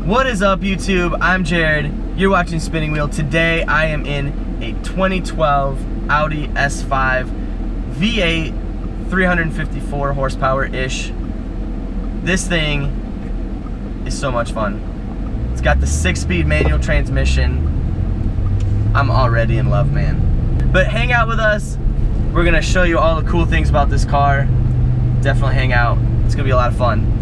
What is up, YouTube? I'm Jared. You're watching Spinning Wheel. Today I am in a 2012 Audi S5 V8, 354 horsepower-ish. This thing is so much fun. It's got the 6-speed manual transmission. I'm already in love, man. But hang out with us. We're gonna show you all the cool things about this car. Definitely hang out. It's gonna be a lot of fun.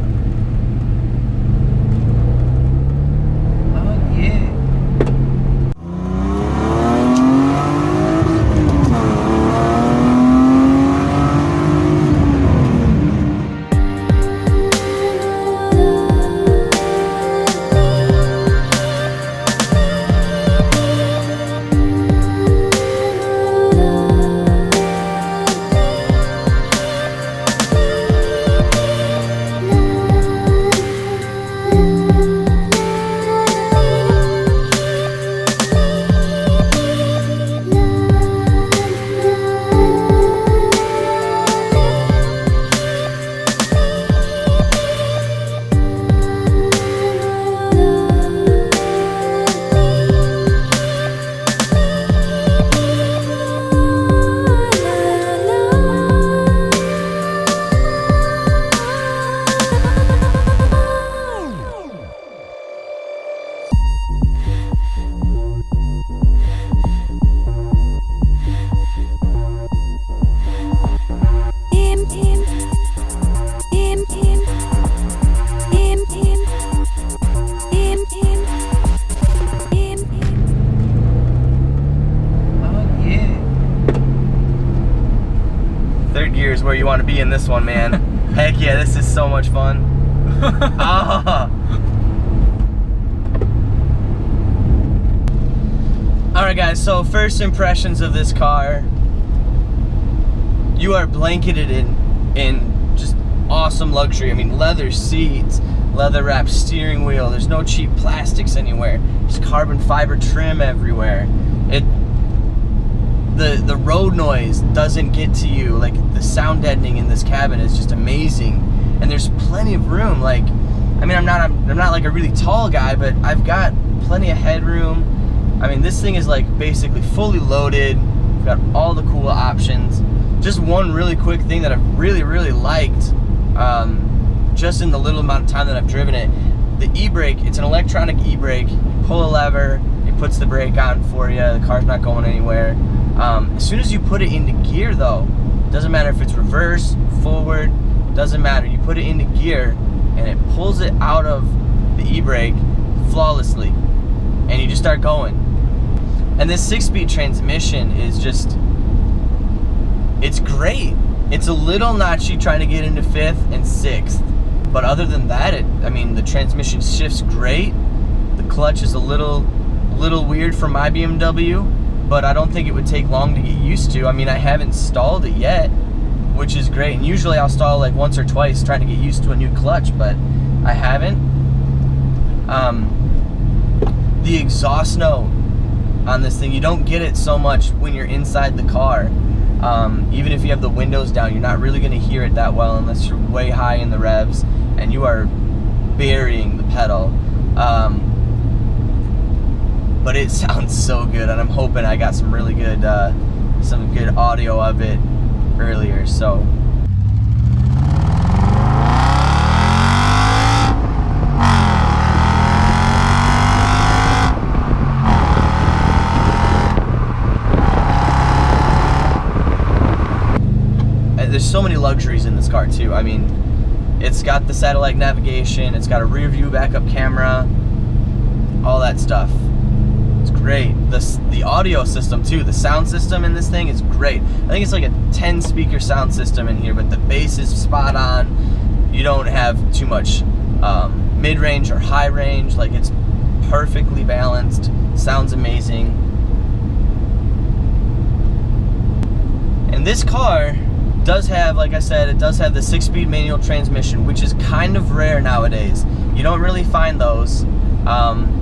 Third gear is where you want to be in this one, man. Heck yeah, this is so much fun. Alright guys, so first impressions of this car. You are blanketed in just awesome luxury. I mean, leather seats, leather wrapped steering wheel. There's no cheap plastics anywhere. There's carbon fiber trim everywhere. The road noise doesn't get to you. Like, the sound deadening in this cabin is just amazing, and there's plenty of room. Like, I mean, I'm not like a really tall guy, but I've got plenty of headroom. I mean, this thing is like basically fully loaded. We've got all the cool options. Just one really quick thing that I've really liked, just in the little amount of time that I've driven it, the e-brake. It's an electronic e-brake. You pull a lever, it puts the brake on for you. The car's not going anywhere. As soon as you put it into gear, though, doesn't matter if it's reverse, forward, doesn't matter. You put it into gear and it pulls it out of the e-brake flawlessly, and you just start going. And this 6-speed transmission is just, it's great. It's a little notchy trying to get into 5th and 6th, but other than that, I mean, the transmission shifts great. The clutch is a little weird for my BMW, but I don't think it would take long to get used to. I mean, I haven't stalled it yet, which is great. And usually I'll stall like once or twice trying to get used to a new clutch, but I haven't. The exhaust note on this thing, you don't get it so much when you're inside the car. Even if you have the windows down, you're not really going to hear it that well unless you're way high in the revs and you are burying the pedal. But it sounds so good, and I'm hoping I got some really good, audio of it earlier. So. There's so many luxuries in this car too. I mean, it's got the satellite navigation, it's got a rear view backup camera, all that stuff. It's great. The audio system too, the sound system in this thing is great. I think it's like a 10-speaker sound system in here, but the bass is spot on. You don't have too much mid-range or high range. Like, it's perfectly balanced. Sounds amazing. And this car does have, like I said, it does have the 6-speed manual transmission, which is kind of rare nowadays. You don't really find those,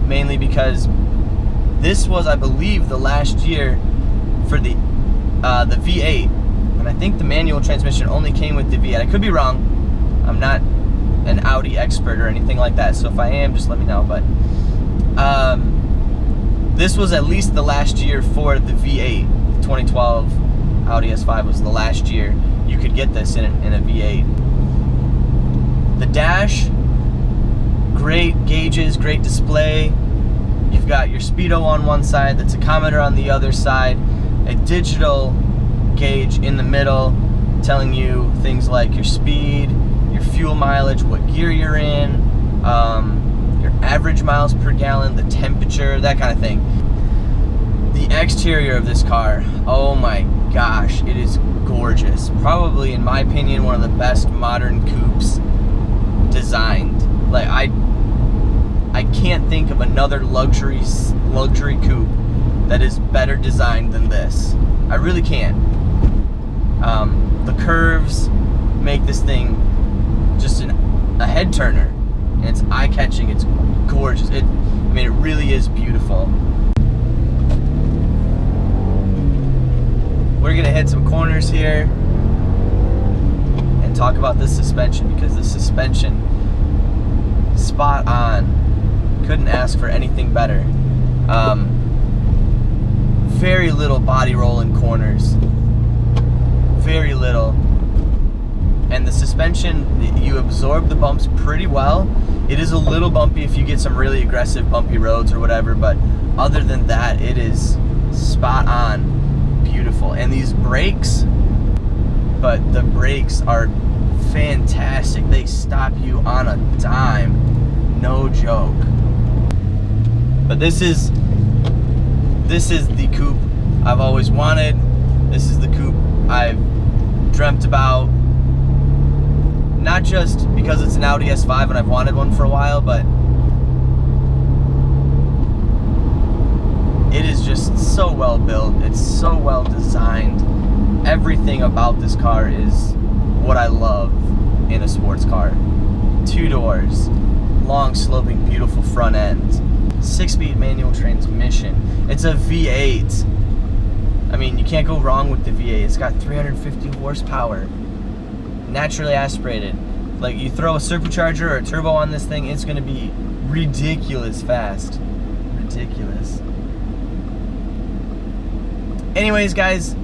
mainly because this was, I believe, the last year for the V8, and I think the manual transmission only came with the V8. I could be wrong. I'm not an Audi expert or anything like that, so if I am, just let me know. But this was at least the last year for the V8. 2012 Audi S5 was the last year you could get this in a V8. The dash, great gauges, great display. You've got your speedo on one side, the tachometer on the other side, a digital gauge in the middle telling you things like your speed, your fuel mileage, what gear you're in, your average miles per gallon, the temperature, that kind of thing. The exterior of this car, oh my gosh, it is gorgeous. Probably, in my opinion, one of the best modern coupes designed. Like, I can't think of another luxury coupe that is better designed than this. I really can't. The curves make this thing just a head turner, and it's eye-catching. It's gorgeous. I mean, it really is beautiful. We're gonna hit some corners here and talk about this suspension, because the suspension, spot on. Couldn't ask for anything better. Very little body roll in corners. Very little. And the suspension, you absorb the bumps pretty well. It is a little bumpy if you get some really aggressive bumpy roads or whatever, but other than that, it is spot on. Beautiful. And these brakes, but the brakes are fantastic. They stop you on a dime. No joke. But this is the coupe I've always wanted. This is the coupe I've dreamt about. Not just because it's an Audi S5 and I've wanted one for a while, but it is just so well built. It's so well designed. Everything about this car is what I love in a sports car. 2 doors, long sloping beautiful front end, 6-speed manual transmission. It's a V8. I mean, you can't go wrong with the V8. It's got 350 horsepower, naturally aspirated. Like, you throw a supercharger or a turbo on this thing, it's gonna be ridiculous fast. Ridiculous. Anyways, guys,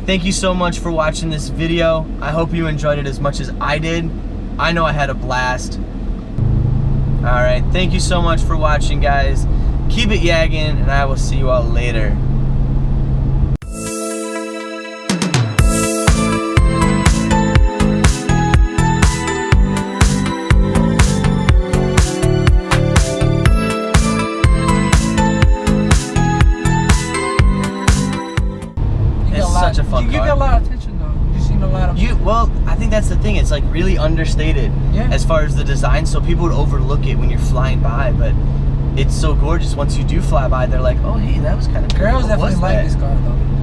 thank you so much for watching this video. I hope you enjoyed it as much as I did. I know I had a blast. Alright, thank you so much for watching, guys. Keep it yagging, and I will see you all later. Such a fun car. You get a lot of attention though. You've seen a lot of. Well, I think that's the thing. It's like really understated as far as the design, so people would overlook it when you're flying by. But it's so gorgeous. Once you do fly by, they're like, "Oh, hey, that was kind of cool." Girls definitely like this car though.